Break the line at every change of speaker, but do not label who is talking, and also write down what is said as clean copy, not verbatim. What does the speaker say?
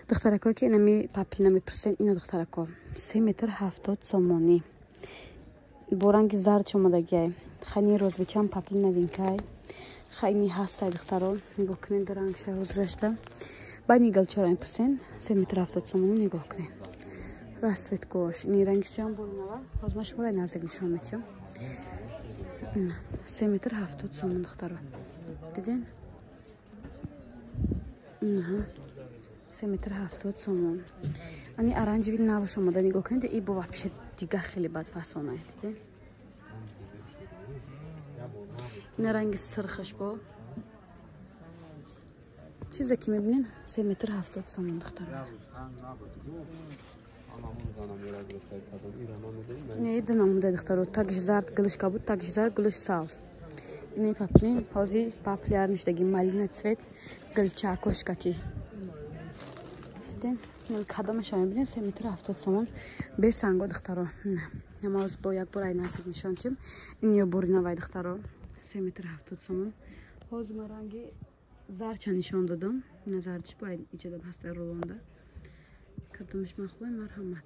دخترکو که اینمی پاپلینا میپرسن اینا دخترکو 3 متر 70 سومونی با رنگ زرد اومدگی خیلی روزبیچم پاپلینا وینکای خیلی هست دخترو نگاه کنین درنگ شروع رشته با نیگل چرا میپرسن 3 متر 70 سومونی نگاه کنین راسویت کوش این رنگ سیام بولنوا از ماش برای نزدیک نشون میدم 3 متر 70 سومون دخترو دیدین 3 متر 70 سومون ani оранжевый навыш اومده نگاه کنید این با вообще دیگه خیلی بد فسانه دیدین این رنگ سرخش با چیزی که میبینین 3 متر 70 سومون دخترو نه دنامده دخترو تاگش زرد گلش کابود تاگش زرد گلش سبز این پاپلین هازی پاپلیار نشدگی مالینه цвет گلچه کوشکاتی دیدین کدامش هم میبینین 3 متر 70 سومون به سنگو دخترو نه نماز با یک برای نزدیک نشان چیم این یا بوری نوای دخترو 3 متر 70 سومون هاز مرنگی زرچه نشان دادم نظرچی باید ایچه دم هسته رولونده کدامش مخلوی مرحمت